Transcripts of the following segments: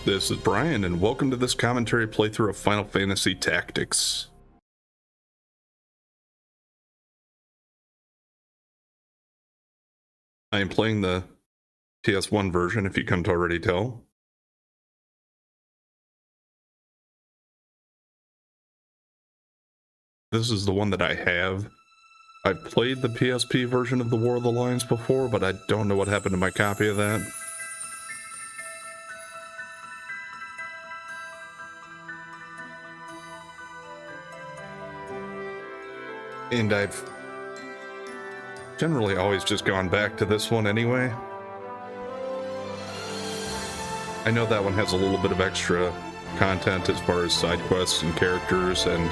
This is Brian, and welcome to this commentary playthrough of Final Fantasy Tactics. I am playing the PS1 version, if you can't already tell. This is the one that I have. I've played the PSP version of the War of the Lions before, but I don't know what happened to my copy of that. And I've generally always just gone back to this one anyway. I know that one has a little bit of extra content as far as side quests and characters, and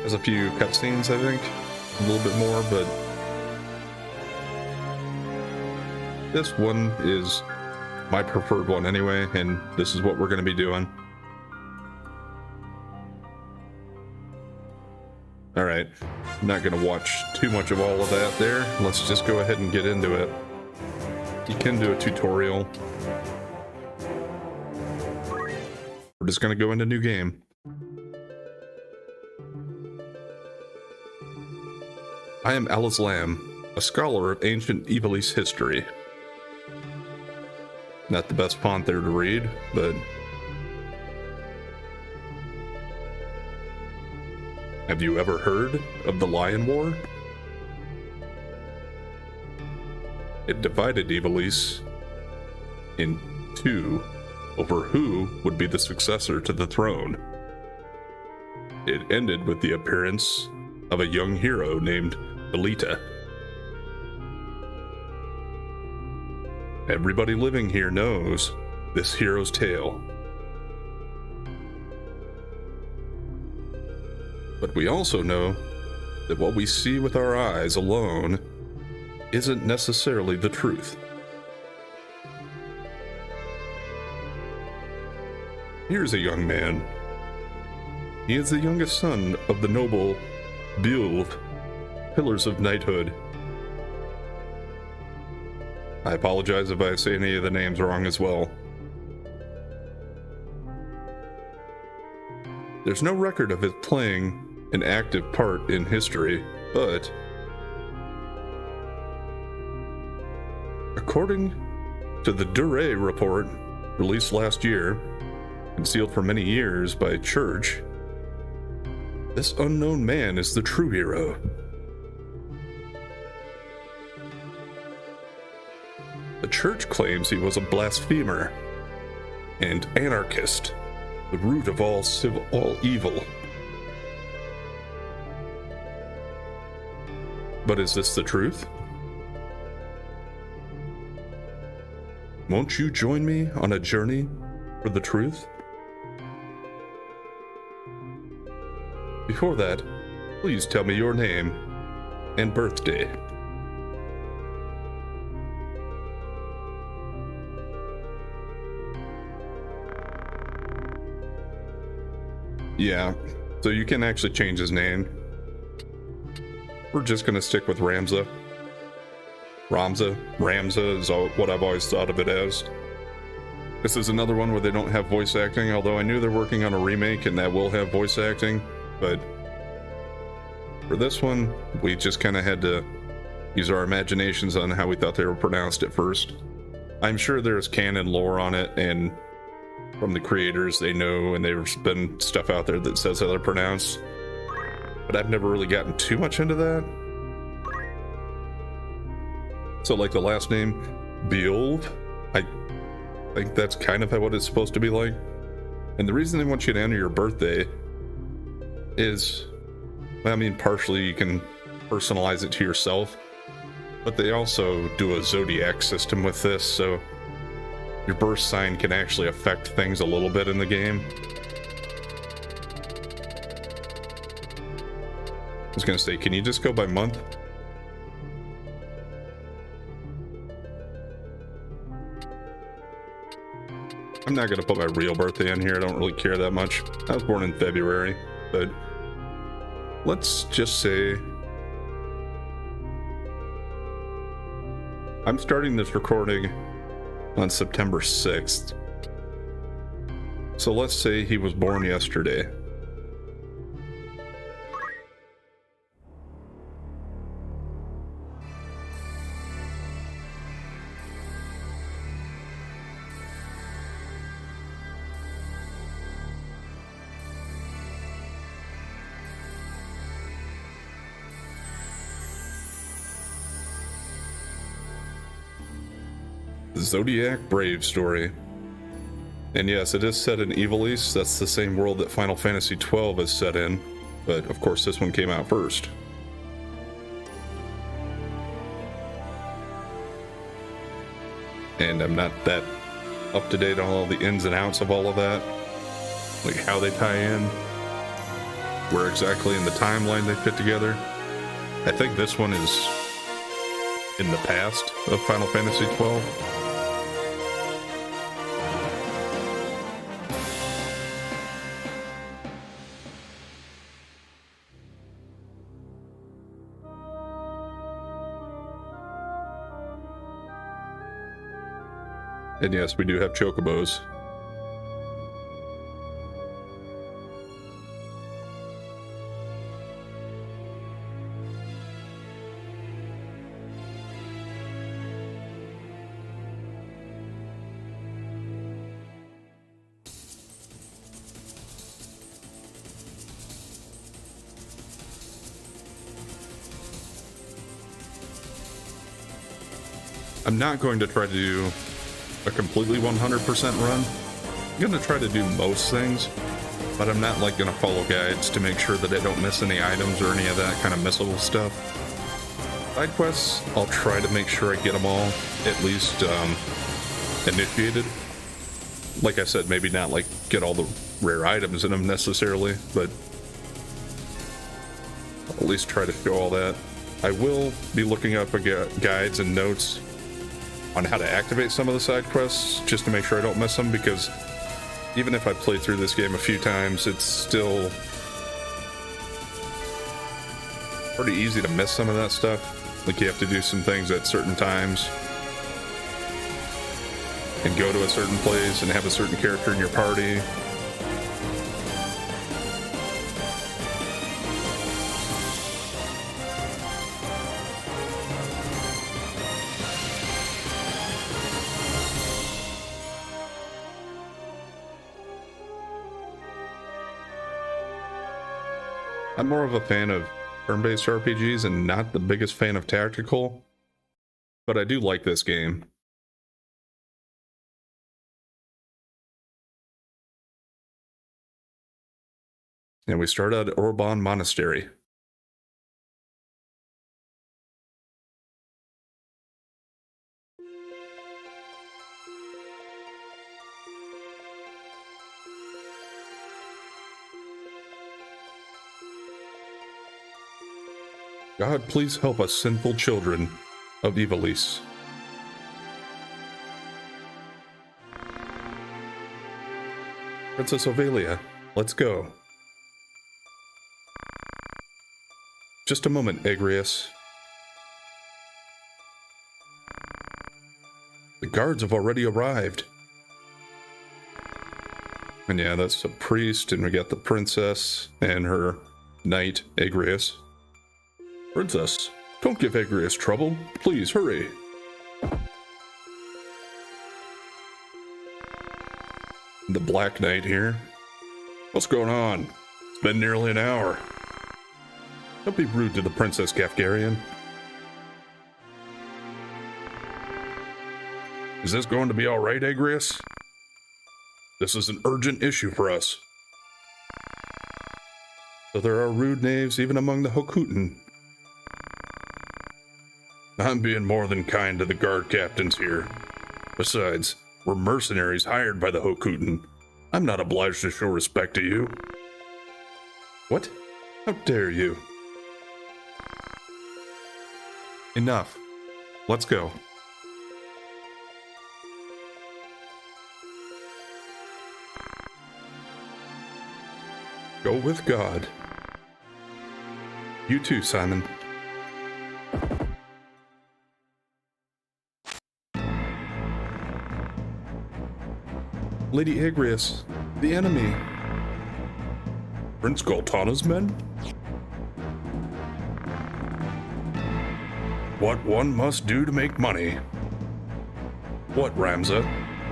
has a few cutscenes, I think. A little bit more, but this one is my preferred one anyway, and this is what we're going to be doing. Alright, I'm not going to watch too much of all of that there. Let's just go ahead and get into it. You can do a tutorial. We're just going to go into new game. I am Alice Lamb, a scholar of ancient Ivalice history. Not the best font there to read, but have you ever heard of the Lion War? It divided Ivalice in two over who would be the successor to the throne. It ended with the appearance of a young hero named Belita. Everybody living here knows this hero's tale. But we also know that what we see with our eyes alone isn't necessarily the truth. Here's a young man. He is the youngest son of the noble Beowulf, Pillars of Knighthood. I apologize if I say any of the names wrong as well. There's no record of it playing an active part in history, but according to the Dure report released last year, concealed for many years by Church, this unknown man is the true hero. The Church claims he was a blasphemer and anarchist, the root of all evil. But is this the truth? Won't you join me on a journey for the truth? Before that, please tell me your name and birthday. Yeah, so you can actually change his name. We're just gonna stick with Ramza. Ramza is what I've always thought of it as. This is another one where they don't have voice acting, although I knew they're working on a remake and that will have voice acting, but for this one, we just kind of had to use our imaginations on how we thought they were pronounced at first. I'm sure there's canon lore on it, and from the creators they know, and there's been stuff out there that says how they're pronounced, but I've never really gotten too much into that. So like the last name, Beowulf, I think that's kind of what it's supposed to be like. And the reason they want you to enter your birthday is, I mean, partially you can personalize it to yourself, but they also do a zodiac system with this, so your birth sign can actually affect things a little bit in the game. I was gonna say, can you just go by month? I'm not gonna put my real birthday in here, I don't really care that much. I was born in February, but let's just say I'm starting this recording on September 6th. So let's say he was born yesterday. Zodiac Brave story. And yes, it is set in Ivalice. That's the same world that Final Fantasy XII is set in, but of course this one came out first. And I'm not that up to date on all the ins and outs of all of that, like how they tie in, where exactly in the timeline they fit together. I think this one is in the past of Final Fantasy XII. And yes, we do have chocobos. I'm not going to try to do a completely 100% run. I'm gonna try to do most things, but I'm not like gonna follow guides to make sure that I don't miss any items or any of that kind of missable stuff. Side quests, I'll try to make sure I get them all at least initiated. Like I said, maybe not like get all the rare items in them necessarily, but I'll at least try to show all that. I will be looking up guides and notes on how to activate some of the side quests just to make sure I don't miss them, because even if I played through this game a few times, it's still pretty easy to miss some of that stuff. Like you have to do some things at certain times and go to a certain place and have a certain character in your party. I'm more of a fan of turn-based RPGs and not the biggest fan of tactical, but I do like this game. And we start at Orban Monastery. God, please help us sinful children of Ivalice. Princess Ovelia, let's go. Just a moment, Agrias. The guards have already arrived. And yeah, that's a priest, and we got the princess and her knight, Agrias. Princess, don't give Agrias trouble. Please, hurry. The Black Knight here. What's going on? It's been nearly an hour. Don't be rude to the Princess, Kafgarian. Is this going to be all right, Agrias? This is an urgent issue for us. So there are rude knaves even among the Hokuten. I'm being more than kind to the guard captains here. Besides, we're mercenaries hired by the Hokuten. I'm not obliged to show respect to you. What? How dare you? Enough. Let's go. Go with God. You too, Simon. Lady Agrias, The enemy. Prince Goltana's men? What one must do to make money. What, Ramza?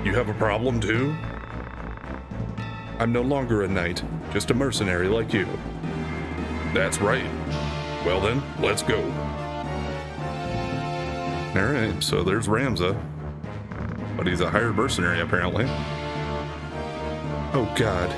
You have a problem too? I'm no longer a knight, just a mercenary like you. That's right. Well then, let's go. Alright, so there's Ramza. But he's a hired mercenary, apparently. Oh god.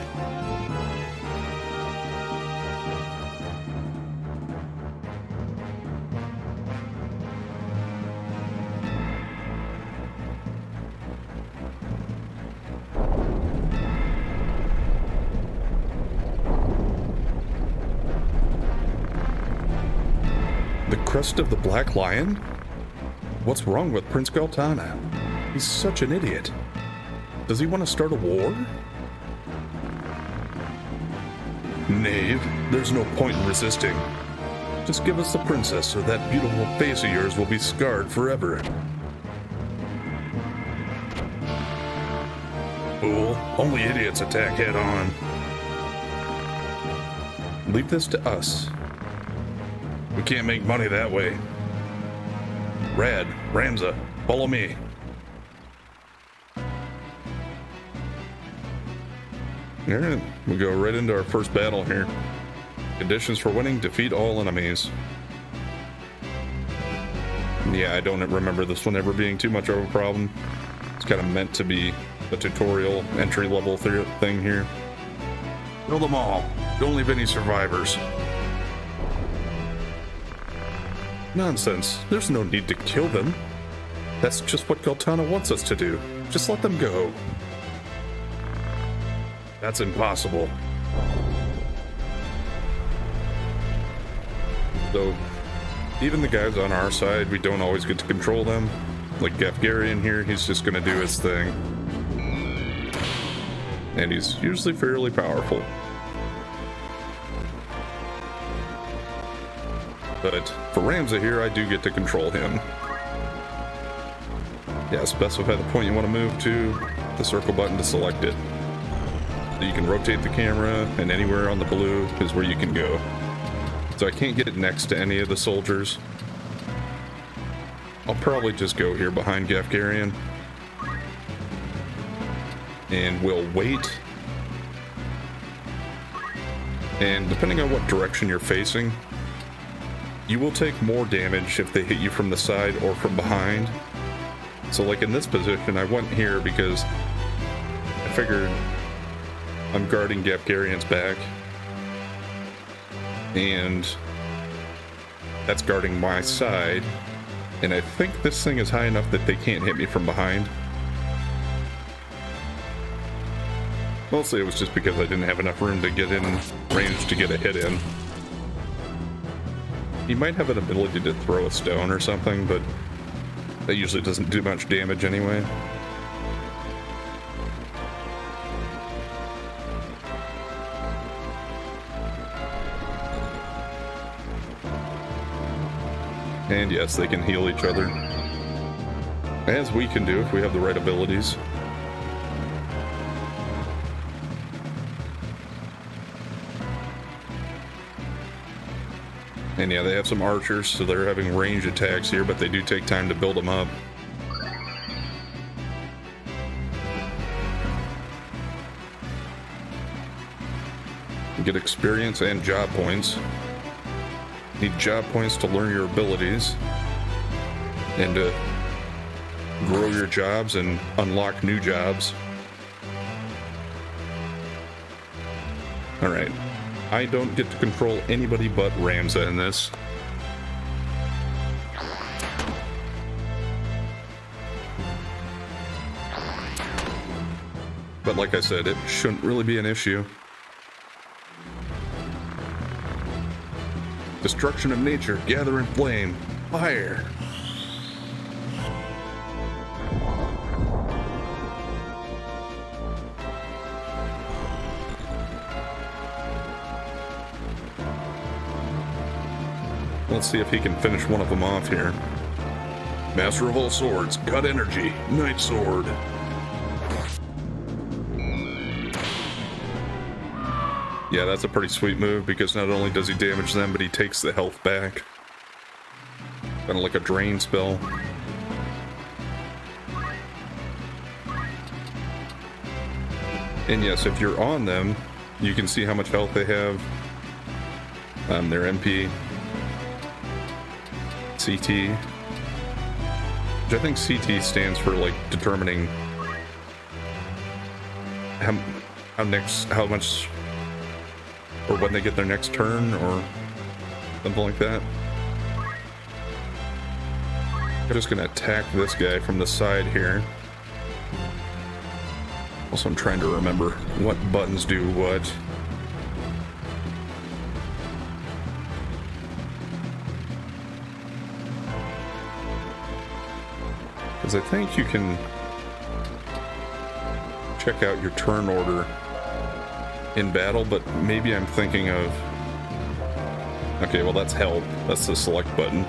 The crest of the Black Lion? What's wrong with Prince Goltana? He's such an idiot. Does he want to start a war? Knave, there's no point in resisting. Just give us the princess or that beautiful face of yours will be scarred forever. Fool, only idiots attack head on. Leave this to us. We can't make money that way. Rad, Ramza, follow me. Alright, we go right into our first battle here. Conditions for winning, defeat all enemies. Yeah, I don't remember this one ever being too much of a problem. It's kind of meant to be a tutorial, entry-level thing here. Kill them all. Don't leave any survivors. Nonsense. There's no need to kill them. That's just what Goltana wants us to do. Just let them go. That's impossible. So, even the guys on our side, we don't always get to control them. Like Gafgarian here, he's just gonna do his thing. And he's usually fairly powerful. But for Ramza here, I do get to control him. Yeah, specify the point you want to move to, the circle button to select it. So you can rotate the camera, and anywhere on the blue is where you can go. So I can't get it next to any of the soldiers. I'll probably just go here behind Gafgarian. And we'll wait. And depending on what direction you're facing, you will take more damage if they hit you from the side or from behind. So like in this position, I went here because I figured I'm guarding Gafgarian's back. And that's guarding my side. And I think this thing is high enough that they can't hit me from behind. Mostly it was just because I didn't have enough room to get in range to get a hit in. He might have an ability to throw a stone or something, but that usually doesn't do much damage anyway. And yes, they can heal each other. As we can do if we have the right abilities. And yeah, they have some archers, so they're having range attacks here, but they do take time to build them up. You get experience and job points. Need job points to learn your abilities and to grow your jobs and unlock new jobs. Alright. I don't get to control anybody but Ramza in this. But like I said, it shouldn't really be an issue. Destruction of nature, gather in flame, fire! Let's see if he can finish one of them off here. Master of all swords, got energy, Night Sword. Yeah, that's a pretty sweet move because not only does he damage them, but he takes the health back. Kind of like a drain spell. And yes, if you're on them, you can see how much health they have. Their MP. CT. Which I think CT stands for like determining how much, or when they get their next turn, or something like that. I'm just gonna attack this guy from the side here. Also, I'm trying to remember what buttons do what. Because I think you can check out your turn order in battle, but maybe I'm thinking of... Okay, well that's help. That's the select button.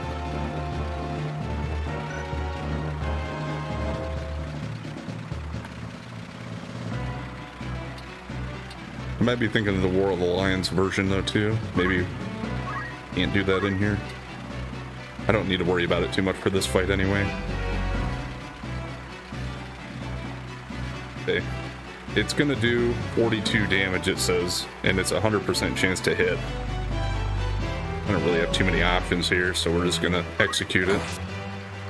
I might be thinking of the War of the Lions version though too. Maybe can't do that in here. I don't need to worry about it too much for this fight anyway. Okay. It's gonna do 42 damage, it says, and it's a 100% chance to hit. I don't really have too many options here, so we're just gonna execute it.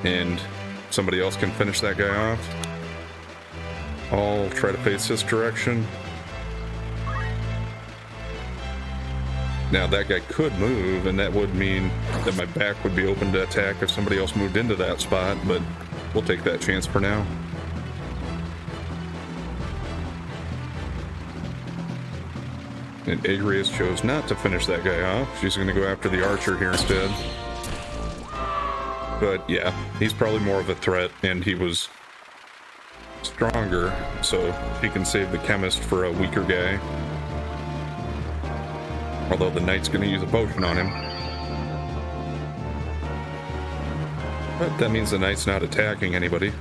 And somebody else can finish that guy off. I'll try to face this direction. Now that guy could move, and that would mean that my back would be open to attack if somebody else moved into that spot, but we'll take that chance for now. And Agrias chose not to finish that guy off. She's going to go after the archer here instead. But yeah, he's probably more of a threat, and he was stronger, so she can save the chemist for a weaker guy. Although the knight's going to use a potion on him. But that means the knight's not attacking anybody.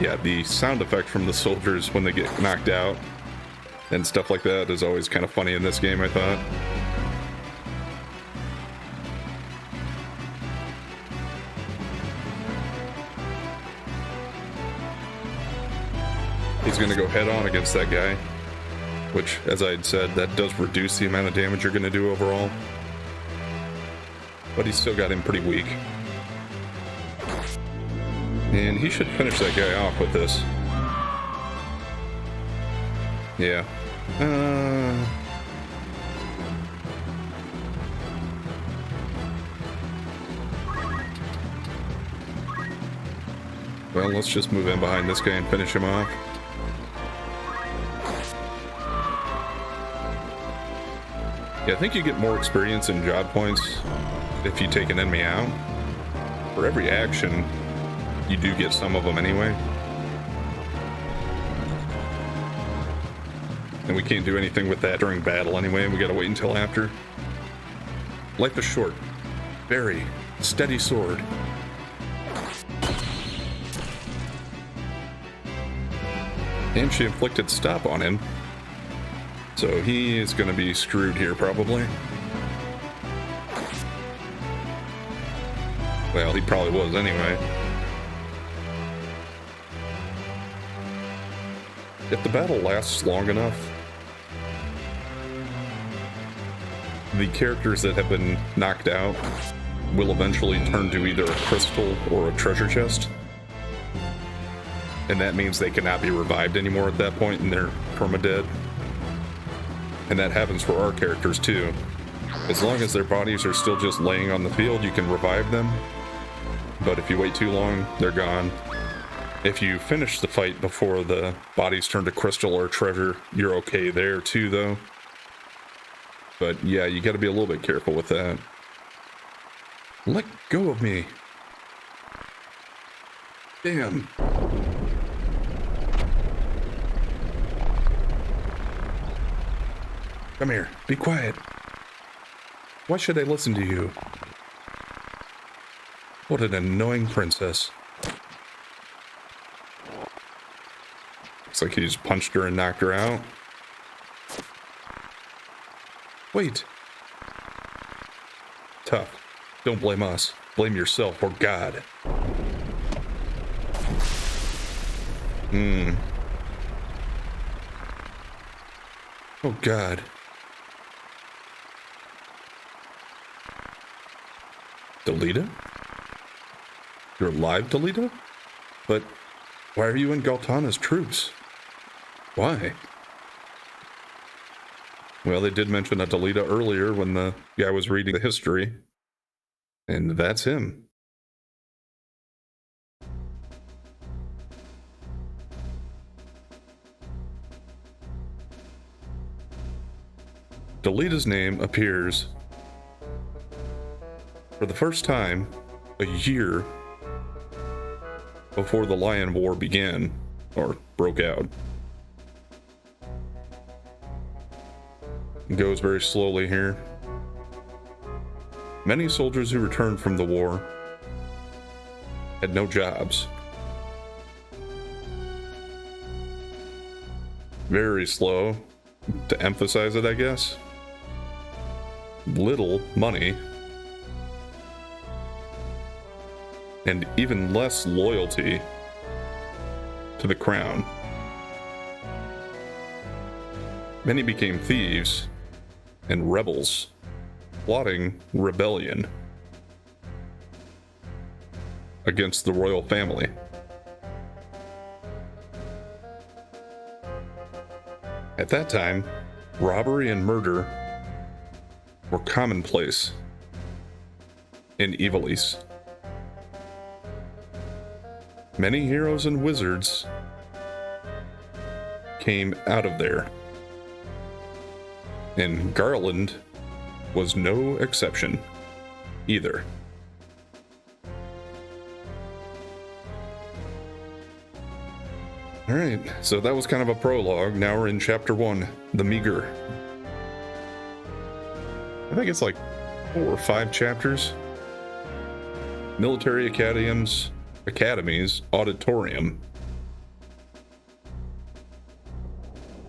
Yeah, the sound effect from the soldiers when they get knocked out and stuff like that is always kind of funny in this game, I thought. He's going to go head on against that guy, which, as I had said, that does reduce the amount of damage you're going to do overall. But he's still got him pretty weak. And he should finish that guy off with this. Yeah. Well, let's just move in behind this guy and finish him off. Yeah, I think you get more experience and job points if you take an enemy out. For every action, you do get some of them anyway. And we can't do anything with that during battle anyway, we gotta wait until after. Life is short. Very steady sword. And she inflicted stop on him. So he is gonna be screwed here probably. Well, he probably was anyway. If the battle lasts long enough, the characters that have been knocked out will eventually turn to either a crystal or a treasure chest. And that means they cannot be revived anymore at that point and they're permadead. And that happens for our characters too. As long as their bodies are still just laying on the field, you can revive them. But if you wait too long, they're gone. If you finish the fight before the bodies turn to crystal or treasure, you're okay there too, though. But yeah, you gotta be a little bit careful with that. Let go of me. Damn. Come here. Be quiet. Why should I listen to you? What an annoying princess. Looks like he just punched her and knocked her out. Wait. Tough. Don't blame us. Blame yourself or God. Oh, God. Delita? You're alive, Delita? But why are you in Galtana's troops? Why? Well, they did mention a Delita earlier when the guy was reading the history. And that's him. Delita's name appears for the first time a year before the Lion War began, or broke out. It goes very slowly here. Many soldiers who returned from the war had no jobs. Very slow, to emphasize it, I guess. Little money. And even less loyalty to the crown. Many became thieves and rebels, plotting rebellion against the royal family. At that time, robbery and murder were commonplace in Ivalice. Many heroes and wizards came out of there, and Garland was no exception either. Alright, so that was kind of a prologue. Now we're in chapter 1, The Meager. I think it's like 4 or 5 chapters. Military Academy's auditorium.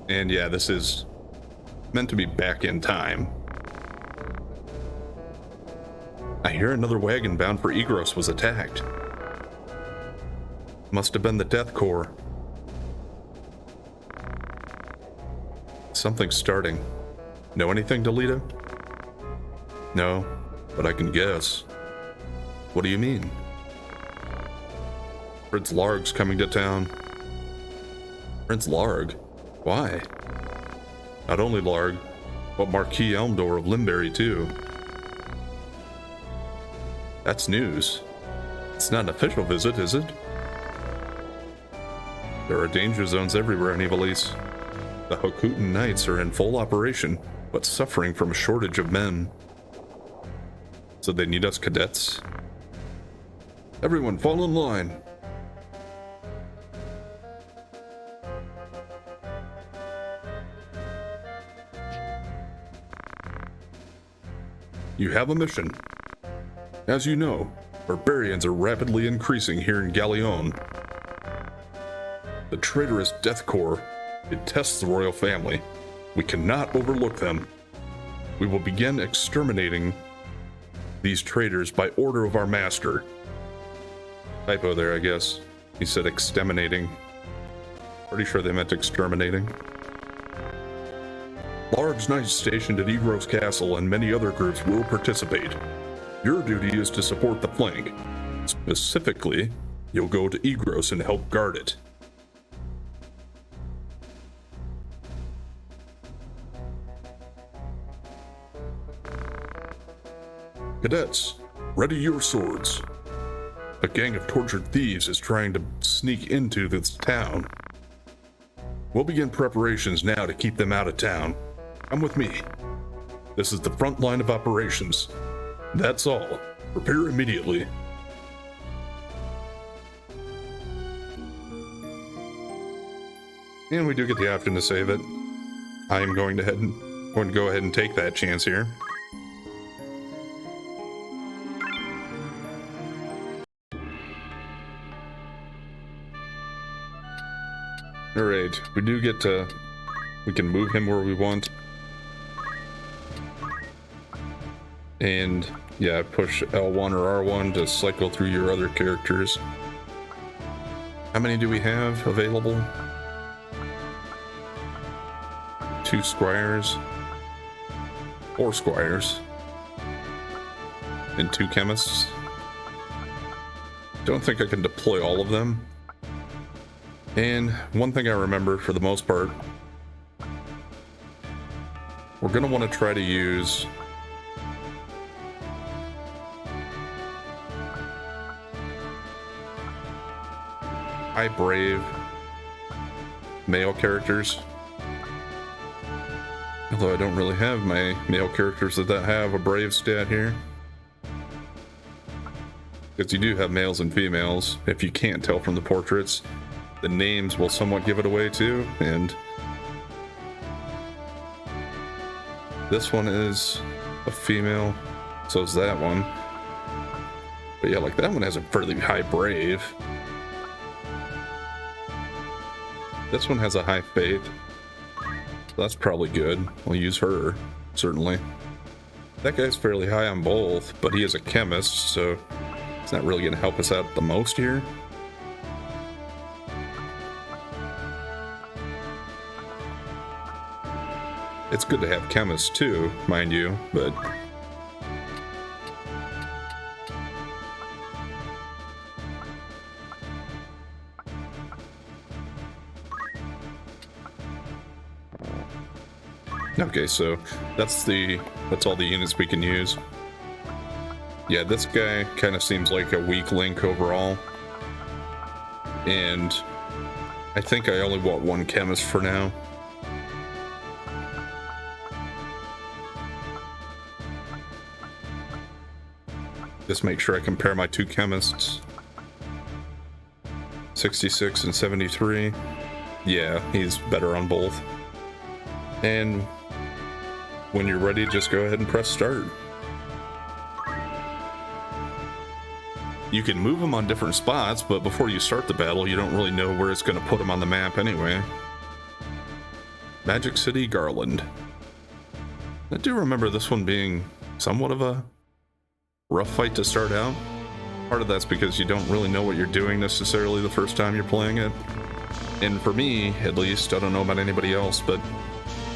And yeah, this is meant to be back in time. I hear another wagon bound for Igros was attacked. Must have been the Death Corps. Something's starting. Know anything, Delita? No, but I can guess. What do you mean? Prince Larg's coming to town. Prince Larg? Why? Not only Larg, but Marquis Elmdor of Limberry too. That's news. It's not an official visit, is it? There are danger zones everywhere in Ivalice. The Hokutan Knights are in full operation, but suffering from a shortage of men. So they need us cadets. Everyone fall in line. You have a mission. As you know, barbarians are rapidly increasing here in Galleon. The traitorous Death Corps detests the royal family. We cannot overlook them. We will begin exterminating these traitors by order of our master. Typo there, I guess. He said exterminating. Pretty sure they meant exterminating. Large knights stationed at Igros Castle and many other groups will participate. Your duty is to support the flank. Specifically, you'll go to Igros and help guard it. Cadets, ready your swords. A gang of tortured thieves is trying to sneak into this town. We'll begin preparations now to keep them out of town. Come with me. This is the front line of operations. That's all. Prepare immediately. And we do get the option to save it. I am going to go ahead and take that chance here. Alright, we do get to... We can move him where we want. And, yeah, push L1 or R1 to cycle through your other characters. How many do we have available? 2 squires. 4 squires. And 2 chemists. Don't think I can deploy all of them. And one thing I remember for the most part, we're going to want to try to use high brave male characters. Although I don't really have my male characters that have a brave stat here. Because you do have males and females. If you can't tell from the portraits, the names will somewhat give it away too. And this one is a female, so is that one. But yeah, like that one has a fairly high brave. This one has a high faith. So that's probably good. We'll use her, certainly. That guy's fairly high on both, but he is a chemist, so it's not really going to help us out the most here. It's good to have chemists too, mind you, but... Okay, so that's all the units we can use. Yeah, this guy kind of seems like a weak link overall. And I think I only want 1 chemist for now. Just make sure I compare my 2 chemists. 66 and 73. Yeah, he's better on both. And when you're ready, just go ahead and press start. You can move them on different spots, but before you start the battle, you don't really know where it's going to put them on the map anyway. Magic City Garland. I do remember this one being somewhat of a rough fight to start out. Part of that's because you don't really know what you're doing necessarily the first time you're playing it. And for me, at least, I don't know about anybody else, but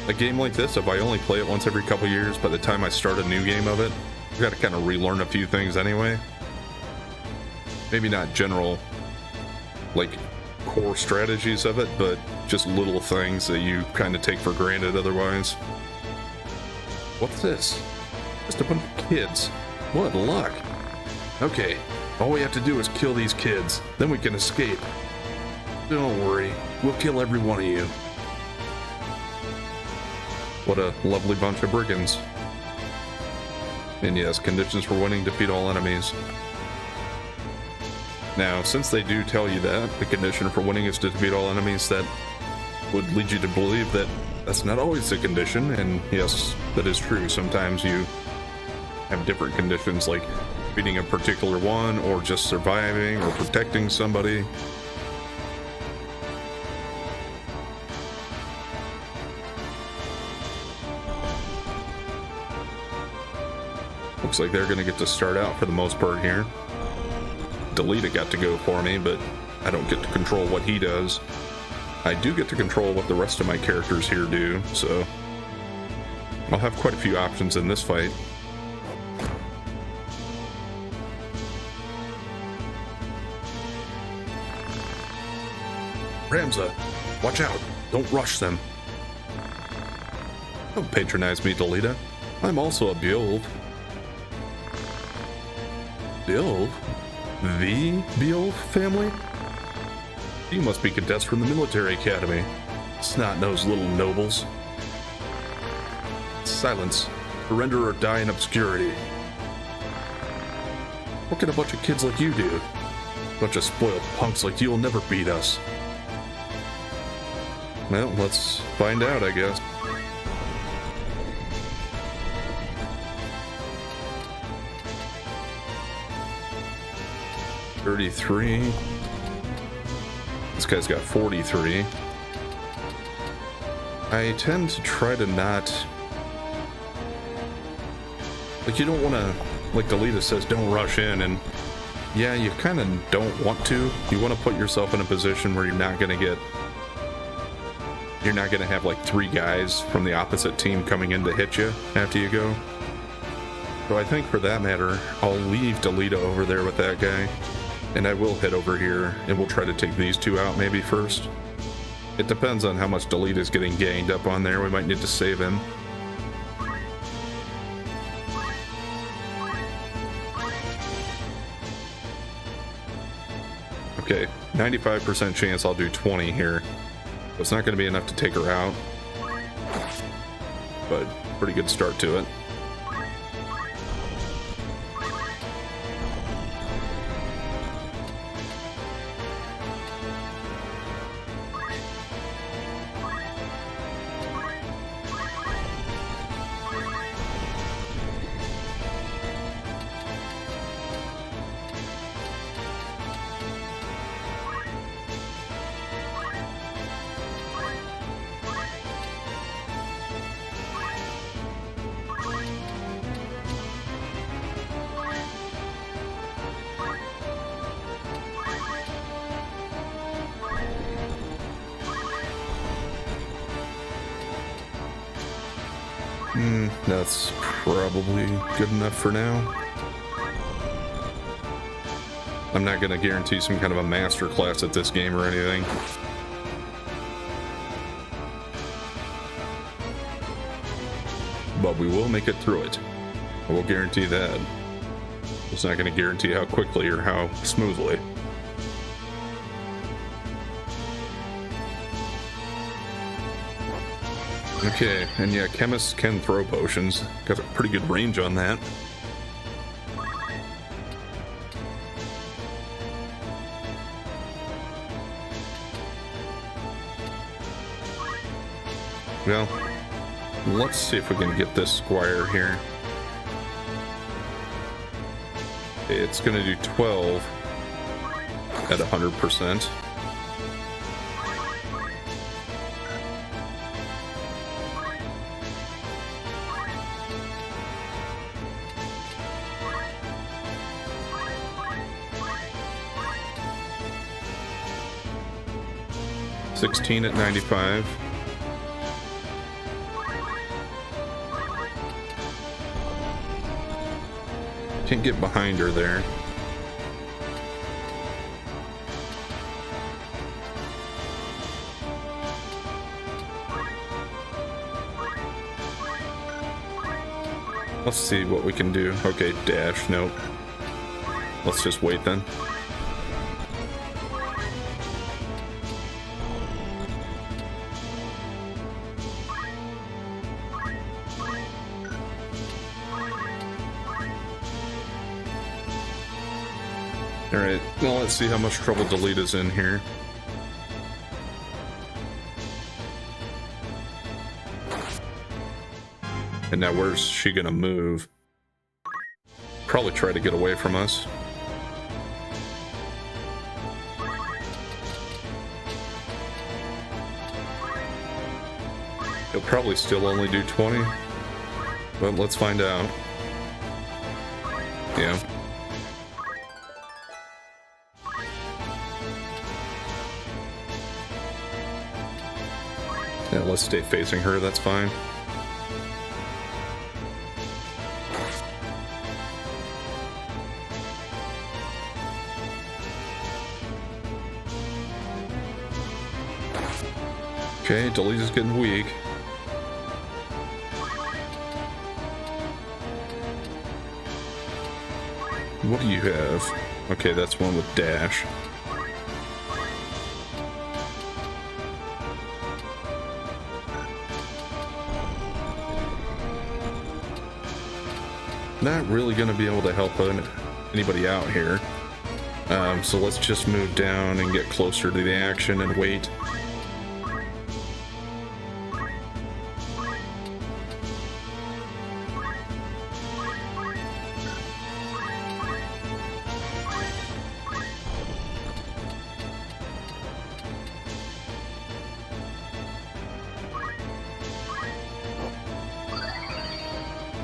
a game like this, if I only play it once every couple years, by the time I start a new game of it, I've got to kind of relearn a few things anyway. Maybe not general, like, core strategies of it, but just little things that you kind of take for granted otherwise. What's this? Just a bunch of kids. What luck. Okay, all we have to do is kill these kids, then we can escape. Don't worry, we'll kill every one of you. What a lovely bunch of brigands. And yes, conditions for winning: defeat all enemies. Now, since they do tell you that the condition for winning is to defeat all enemies, that would lead you to believe that that's not always the condition, and yes, that is true. Sometimes you have different conditions, like beating a particular one, or just surviving, or protecting somebody. Looks like they're going to get to start out for the most part here. Delita got to go for me, but I don't get to control what he does. I do get to control what the rest of my characters here do, so I'll have quite a few options in this fight. Ramza, watch out! Don't rush them. Don't patronize me, Delita. I'm also a Beowulf. Beowulf? The Beowulf family? You must be cadets from the military academy. Snot-nosed little nobles. Silence. Surrender or die in obscurity. What can a bunch of kids like you do? A bunch of spoiled punks like you will never beat us. Well, let's find out, I guess. $33. This guy's got 43. I tend to try to not... Like, you don't want to... Like Delita says, don't rush in, and... Yeah, you kind of don't want to. You want to put yourself in a position where you're not going to get... You're not going to have, like, 3 guys from the opposite team coming in to hit you after you go. So I think for that matter, I'll leave Delita over there with that guy. And I will head over here, and we'll try to take these 2 out maybe first. It depends on how much Delita's getting ganged up on there. We might need to save him. Okay, 95% chance I'll do 20 here. It's not going to be enough to take her out, but pretty good start to it. That's probably good enough for now. I'm not going to guarantee some kind of a master class at this game or anything. But we will make it through it. I will guarantee that. It's not going to guarantee how quickly or how smoothly. Okay, and yeah, chemists can throw potions. Got a pretty good range on that. Well, let's see if we can get this squire here. It's going to do 12 at 100%. $16 at 95. Can't get behind her there. Let's see what we can do. Okay, dash, nope. Let's just wait then. Alright, well, let's see how much trouble Delita's in here. And now where's she gonna move? Probably try to get away from us. He'll probably still only do 20. But let's find out. Yeah. Yeah, let's stay facing her, that's fine. Okay, Delita's getting weak. What do you have? Okay, that's one with dash. Not really going to be able to help anybody out here. So let's just move down and get closer to the action and wait.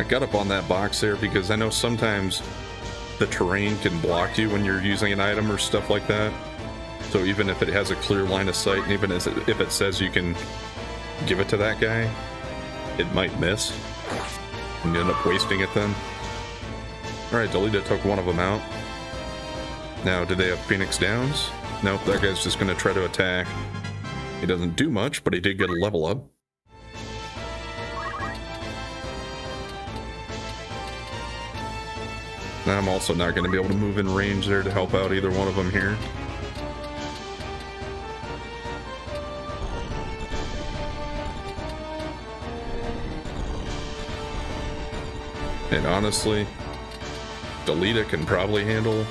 I got up on that box there because I know sometimes the terrain can block you when you're using an item or stuff like that. So even if it has a clear line of sight, and even if it says you can give it to that guy, it might miss. And you end up wasting it then. Alright, Delita took one of them out. Now, do they have Phoenix Downs? Nope, that guy's just going to try to attack. He doesn't do much, but he did get a level up. Now I'm also not going to be able to move in range there to help out either one of them here. And honestly, Delita can probably handle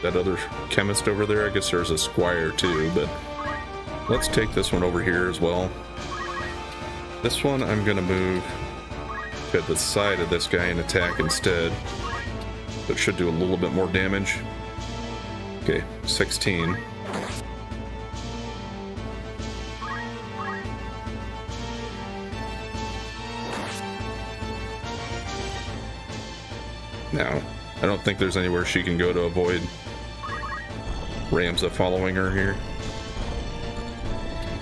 that other chemist over there. I guess there's a squire too, but let's take this one over here as well. This one I'm gonna move to the side of this guy and attack instead. That should do a little bit more damage. Okay, 16. Now, I don't think there's anywhere she can go to avoid Ramza following her here.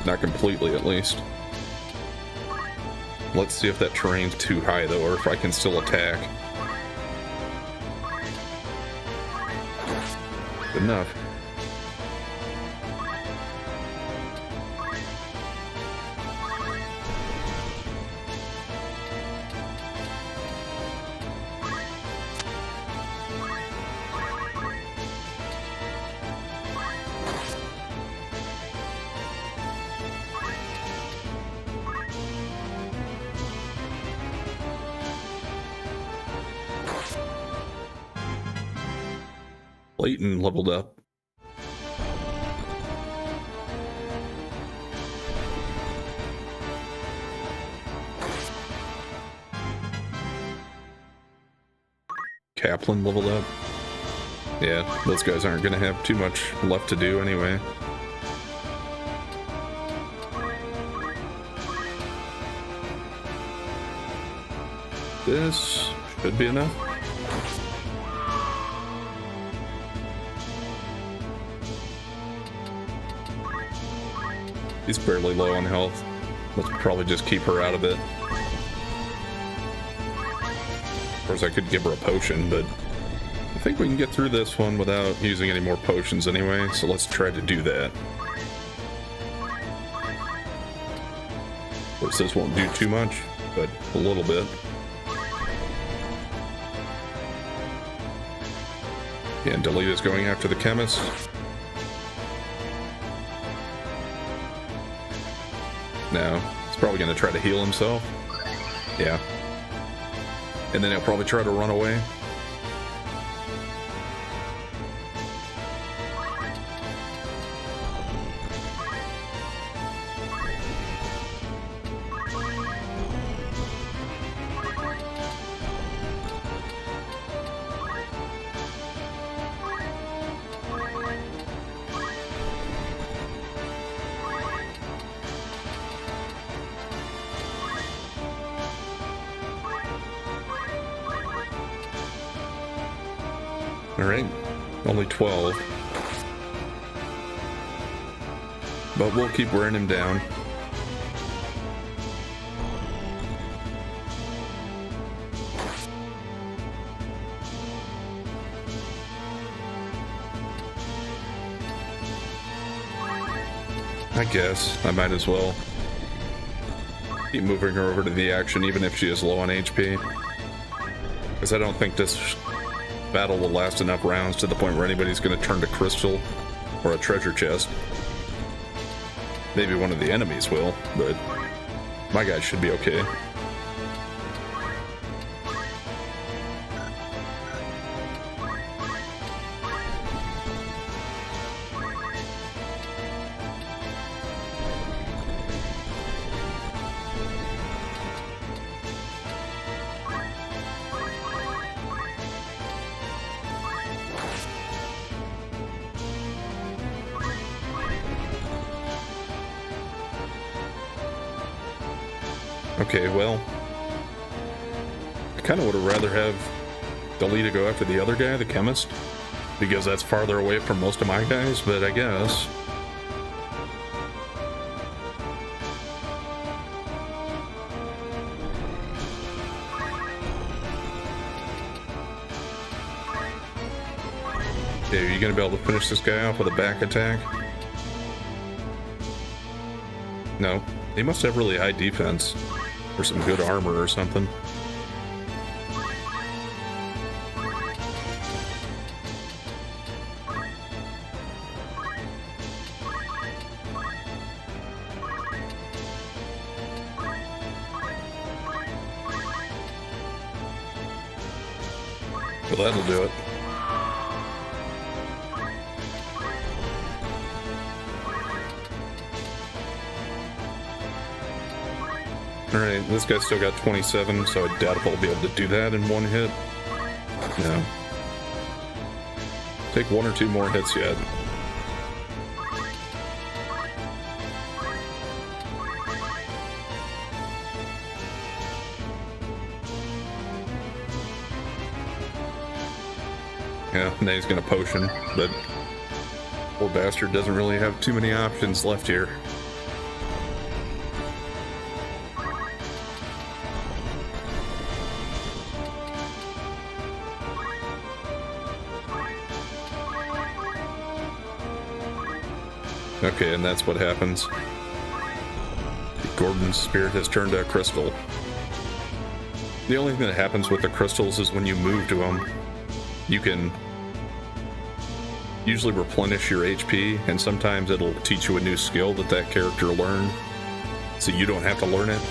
Not completely, at least. Let's see if that terrain's too high, though, or if I can still attack. Good enough. Leighton leveled up. Kaplan leveled up. Yeah, those guys aren't going to have too much left to do anyway. This should be enough. He's barely low on health. Let's probably just keep her out of it. Of course, I could give her a potion, but I think we can get through this one without using any more potions anyway, so let's try to do that. Of course, this won't do too much, but a little bit. Yeah, and Delita's going after the chemist. No, he's probably going to try to heal himself. Yeah. And then he'll probably try to run away. Alright, only 12. But we'll keep wearing him down. I guess I might as well keep moving her over to the action even if she is low on HP. Because I don't think this battle will last enough rounds to the point where anybody's going to turn to crystal or a treasure chest. Maybe one of the enemies will, but my guys should be okay. Okay, well, kind of would have rather have Delita go after the other guy, the chemist, because that's farther away from most of my guys, but I guess. Okay, are you gonna be able to finish this guy off with a back attack? No. He must have really high defense, or some good armor or something. Well, that'll do it. Alright, this guy's still got 27, so I doubt if I'll be able to do that in one hit. No. Take one or two more hits yet. Yeah, now he's gonna potion, but poor bastard doesn't really have too many options left here. Okay, and that's what happens. Gordon's spirit has turned to a crystal. The only thing that happens with the crystals is when you move to them, you can usually replenish your HP, and sometimes it'll teach you a new skill that that character learned, so you don't have to learn it.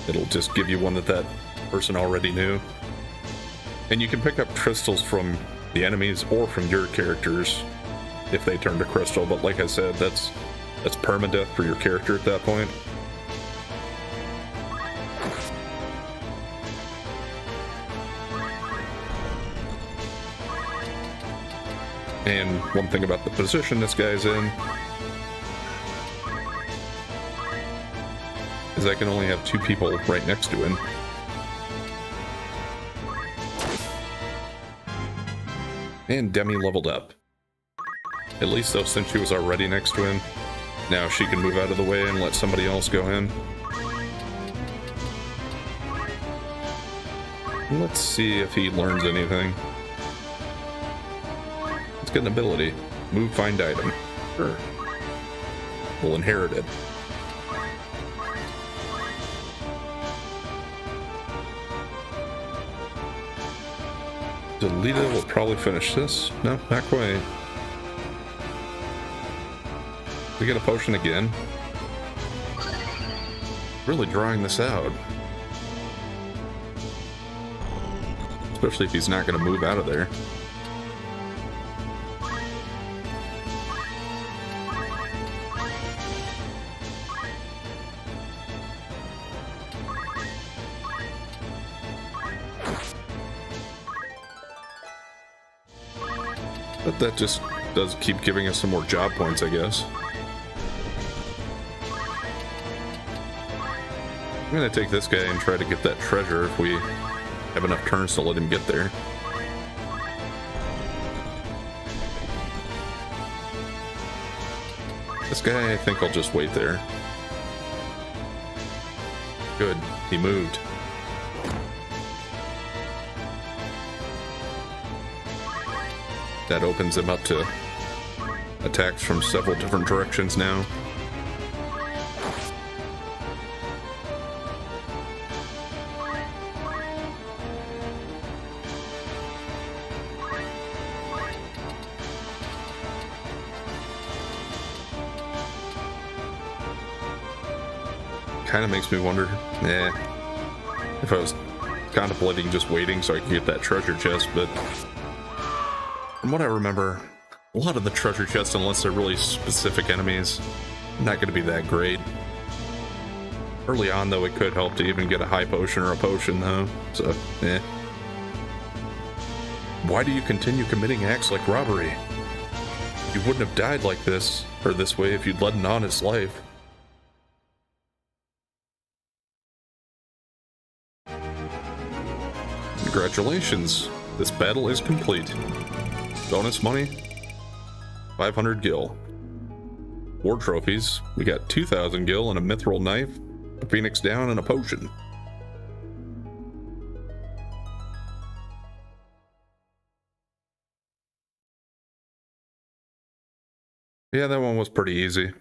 It'll just give you one that that person already knew. And you can pick up crystals from the enemies or from your characters if they turn to crystal, but like I said, that's permadeath for your character at that point. And one thing about the position this guy's in is I can only have two people right next to him. And Demi leveled up. At least though, since she was already next to him, now she can move out of the way and let somebody else go in. Let's see if he learns anything. Let's get an ability. Move, find item. Sure. We'll inherit it. Delita will probably finish this. No, not quite. We get a potion again. Really drawing this out. Especially if he's not going to move out of there. But that just does keep giving us some more job points, I guess. I'm gonna take this guy and try to get that treasure if we have enough turns to let him get there. This guy, I think I'll just wait there. Good, he moved. That opens him up to attacks from several different directions now. Kind of makes me wonder, if I was contemplating just waiting so I could get that treasure chest, but from what I remember, a lot of the treasure chests, unless they're really specific enemies, not going to be that great. Early on, though, it could help to even get a high potion or a potion, though, so, Why do you continue committing acts like robbery? You wouldn't have died like this, or this way, if you'd led an honest life. Congratulations, this battle is complete. Bonus money, 500 gil. War trophies, we got 2,000 gil and a mithril knife, a phoenix down, and a potion. Yeah, that one was pretty easy.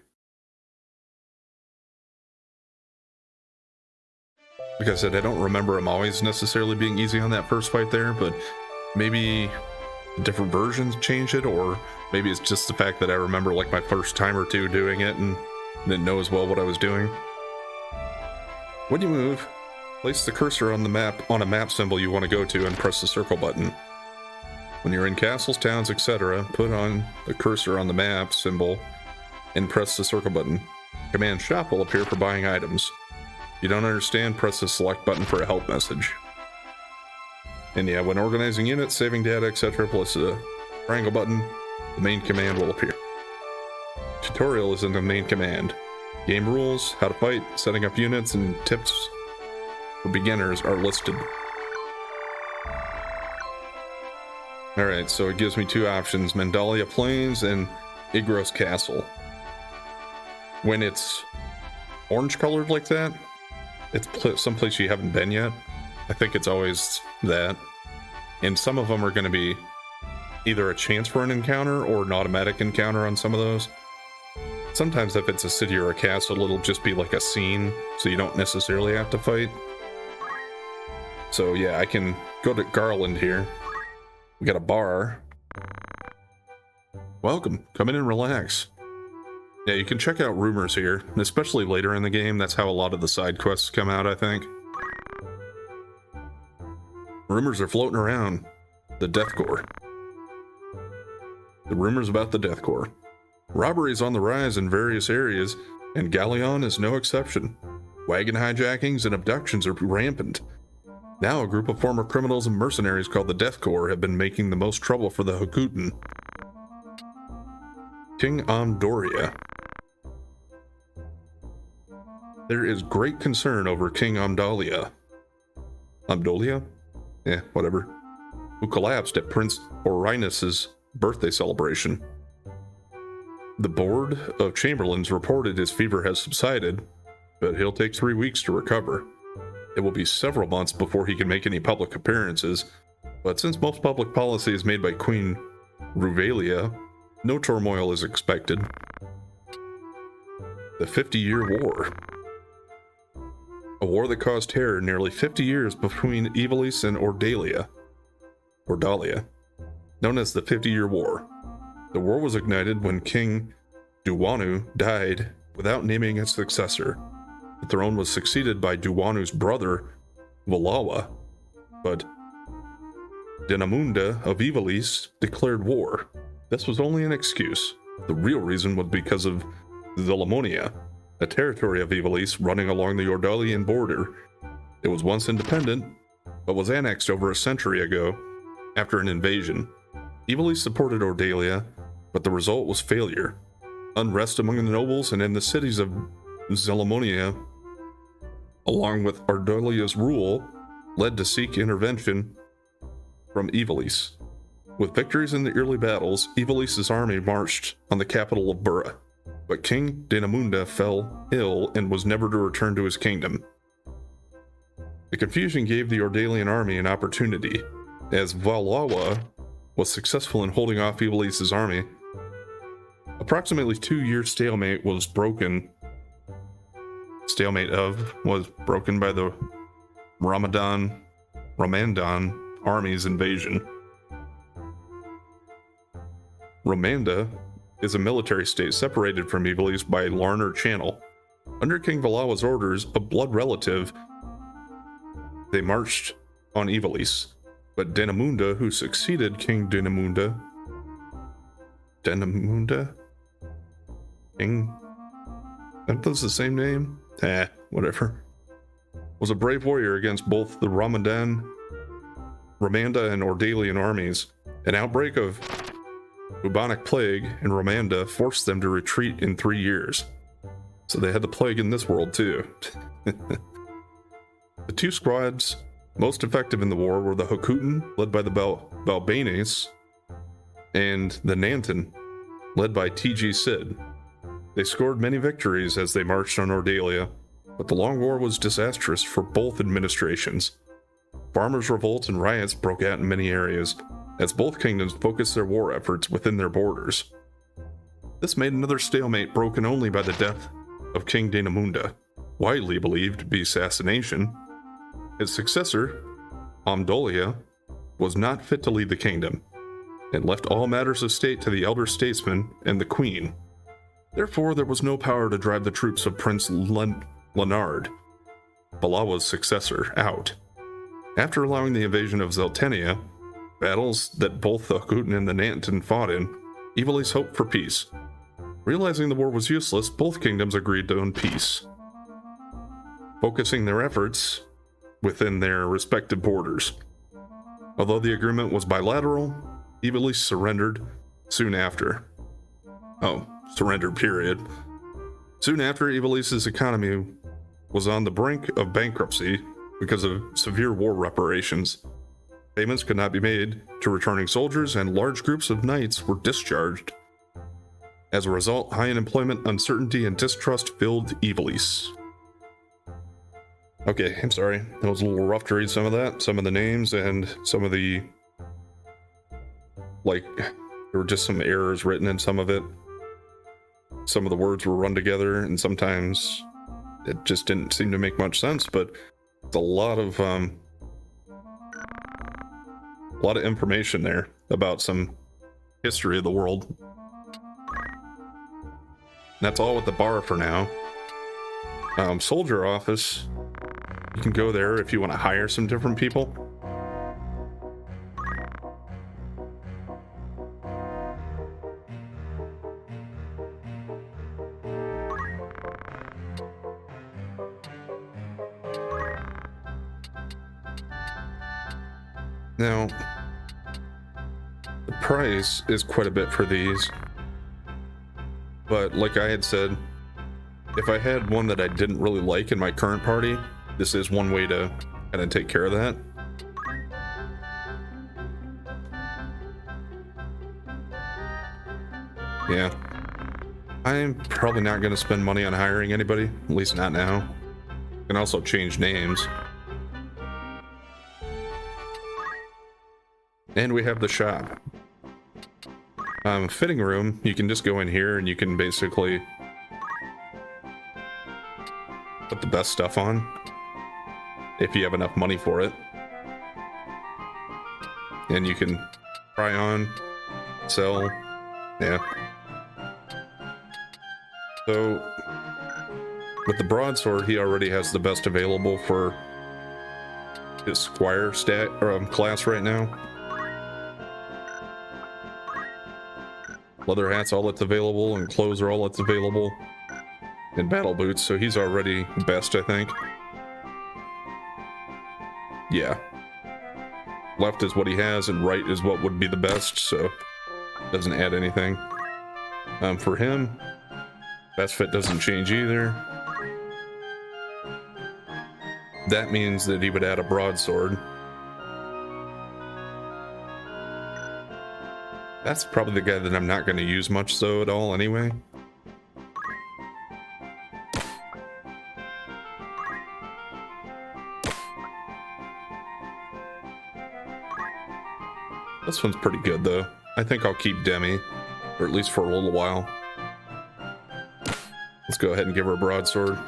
Like I said, I don't remember him always necessarily being easy on that first fight there, but maybe different versions change it, or maybe it's just the fact that I remember like my first time or two doing it and didn't know as well what I was doing. When you move, place the cursor on the map on a map symbol you want to go to and press the circle button. When you're in castles, towns, etc., put on the cursor on the map symbol and press the circle button. Command shop will appear for buying items. If you don't understand, press the select button for a help message. And yeah, when organizing units, saving data, etc., plus the triangle button, the main command will appear. Tutorial is in the main command. Game rules, how to fight, setting up units, and tips for beginners are listed. Alright, so it gives me two options, Mandalia Plains and Igros Castle. When it's orange colored like that, it's someplace you haven't been yet. I think it's always that. And some of them are going to be either a chance for an encounter or an automatic encounter on some of those. Sometimes if it's a city or a castle, it'll just be like a scene, so you don't necessarily have to fight. So yeah, I can go to Garland here. We got a bar. Welcome, come in and relax. Yeah, you can check out rumors here, especially later in the game. That's how a lot of the side quests come out, I think. Rumors are floating around. The Death Corps. The rumors about the Death Corps. Robberies on the rise in various areas, and Galleon is no exception. Wagon hijackings and abductions are rampant. Now a group of former criminals and mercenaries called the Death Corps have been making the most trouble for the Hakuten. King Amdoria. There is great concern over King Amdalia. Amdolia? Eh, whatever. Who collapsed at Prince Orinus' birthday celebration. The Board of Chamberlains reported his fever has subsided, but he'll take 3 weeks to recover. It will be several months before he can make any public appearances, but since most public policy is made by Queen Ruvalia, no turmoil is expected. The 50-Year War. A war that caused terror nearly 50 years between Ivalice and Ordalia, known as the 50-Year War. The war was ignited when King Duwanu died without naming a successor. The throne was succeeded by Duwanu's brother, Valawa, but Denamunda of Ivalice declared war. This was only an excuse. The real reason was because of Zelamonia, a territory of Ivalice running along the Ordalian border. It was once independent, but was annexed over a century ago after an invasion. Ivalice supported Ordalia, but the result was failure. Unrest among the nobles and in the cities of Zelamonia, along with Ardalia's rule, led to seek intervention from Ivalice. With victories in the early battles, Ivalice's army marched on the capital of Bura, but King Denamunda fell ill and was never to return to his kingdom. The confusion gave the Ordalian army an opportunity. As Valawa was successful in holding off Ivalice's army, approximately 2-year stalemate was broken by the Romandan army's invasion. Romanda is a military state separated from Ivalice by Larner Channel. Under King Valawa's orders, a blood relative, they marched on Ivalice, but Denamunda, who succeeded King Denamunda, King, that was the same name? Whatever. Was a brave warrior against both the Romanda and Ordalian armies. An outbreak of bubonic plague in Romanda forced them to retreat in 3 years. So they had the plague in this world too. The two squads Most effective in the war were the Hokutan, led by the Balbanes, and the Nantan, led by T.G. Sid. They scored many victories as they marched on Ordalia, but the Long War was disastrous for both administrations. Farmers' revolts and riots broke out in many areas, as both kingdoms focused their war efforts within their borders. This made another stalemate broken only by the death of King Daenamunda, widely believed to be assassination. His successor, Amdolia, was not fit to lead the kingdom, and left all matters of state to the elder statesman and the queen. Therefore, there was no power to drive the troops of Prince Leonard, Balawa's successor, out. After allowing the invasion of Zeltenia, battles that both the Hokutan and the Nantan fought in, Ivalice hoped for peace. Realizing the war was useless, both kingdoms agreed on peace, focusing their efforts within their respective borders. Although the agreement was bilateral, Ivalice surrendered soon after. Surrendered, period. Soon after, Ivalice's economy was on the brink of bankruptcy because of severe war reparations. Payments could not be made to returning soldiers, and large groups of knights were discharged. As a result, high unemployment, uncertainty, and distrust filled Ivalice. Okay, I'm sorry. It was a little rough to read some of that, some of the names, and some of the... there were just some errors written in some of it. Some of the words were run together, and sometimes it just didn't seem to make much sense, but it's a lot of information there about some history of the world. That's all with the bar for now. Soldier office, you can go there if you want to hire some different people. Now, the price is quite a bit for these, but like I had said, if I had one that I didn't really like in my current party, this is one way to kind of take care of that. Yeah, I'm probably not going to spend money on hiring anybody, at least not now. I can also change names. And we have the shop. Fitting room, you can just go in here and you can basically put the best stuff on if you have enough money for it. And you can try on, sell, yeah. So with the broadsword, he already has the best available for his squire class right now. Leather hat's all that's available, and clothes are all that's available. And battle boots, so he's already best, I think. Yeah. Left is what he has, and right is what would be the best, so doesn't add anything. For him, best fit doesn't change either. That means that he would add a broadsword. That's probably the guy that I'm not going to use much so at all anyway. This one's pretty good though. I think I'll keep Demi, or at least for a little while. Let's go ahead and give her a broadsword.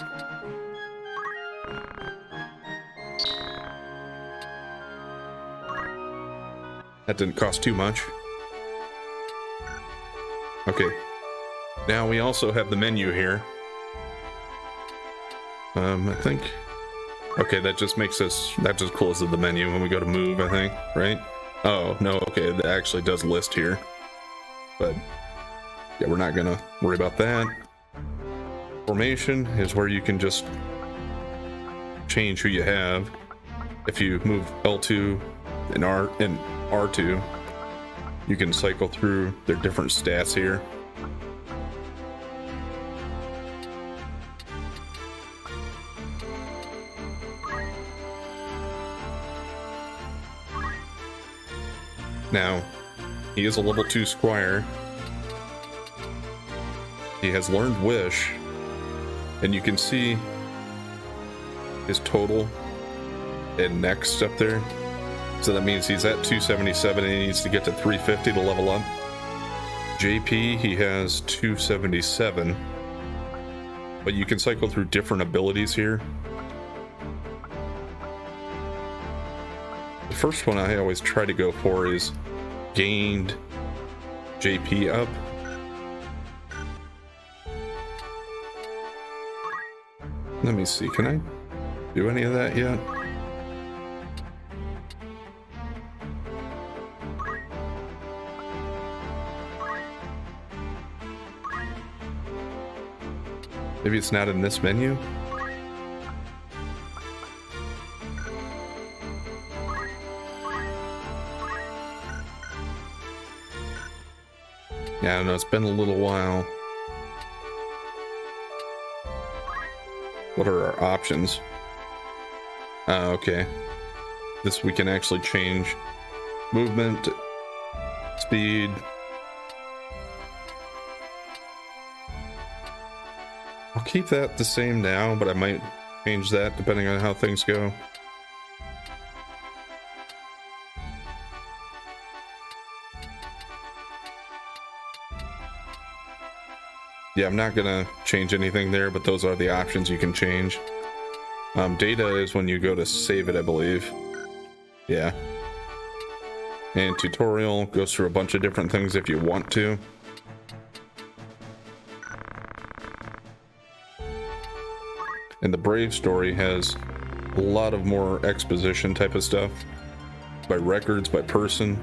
That didn't cost too much. Okay, now we also have the menu here. I think, okay, that just closes the menu when we go to move, I think, right? Oh, no, okay, that actually does list here. But, yeah, we're not gonna worry about that. Formation is where you can just change who you have. If you move L2 and R2, you can cycle through their different stats here. Now, he is a level 2 squire. He has learned Wish, and you can see his total and next up there. So that means he's at 277 and he needs to get to 350 to level up. JP, he has 277, but you can cycle through different abilities here. The first one I always try to go for is gained JP up. Let me see, can I do any of that yet? Maybe it's not in this menu? Yeah, I don't know, it's been a little while. What are our options? Okay. This we can actually change movement, speed. I'll keep that the same now, but I might change that depending on how things go. Yeah, I'm not gonna change anything there, but those are the options you can change. Data is when you go to save it, I believe. Yeah. And tutorial goes through a bunch of different things if you want to. And the Brave story has a lot of more exposition type of stuff. By records, by person.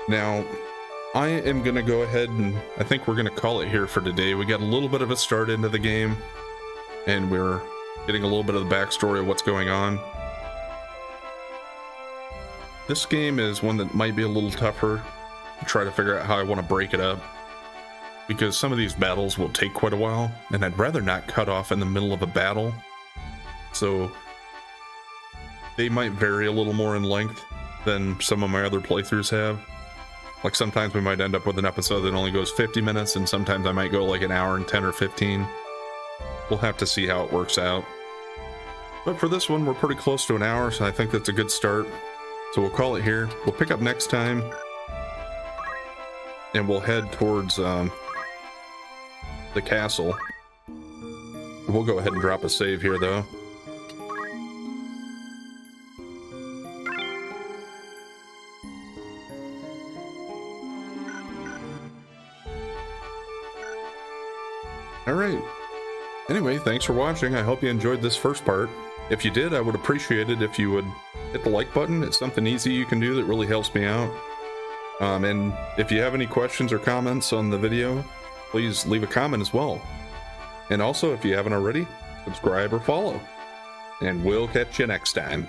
Now, I am going to go ahead and I think we're going to call it here for today. We got a little bit of a start into the game, and we're getting a little bit of the backstory of what's going on. This game is one that might be a little tougher to try to figure out how I want to break it up, because some of these battles will take quite a while, and I'd rather not cut off in the middle of a battle. So they might vary a little more in length than some of my other playthroughs have. Like sometimes we might end up with an episode that only goes 50 minutes, and sometimes I might go like an hour and 10 or 15. We'll have to see how it works out. But for this one, we're pretty close to an hour, so I think that's a good start. So we'll call it here. We'll pick up next time, and we'll head towards the castle. We'll go ahead and drop a save here, though. Alright. Anyway, thanks for watching. I hope you enjoyed this first part. If you did, I would appreciate it if you would hit the like button. It's something easy you can do that really helps me out. And if you have any questions or comments on the video, please leave a comment as well. And also, if you haven't already, subscribe or follow. And we'll catch you next time.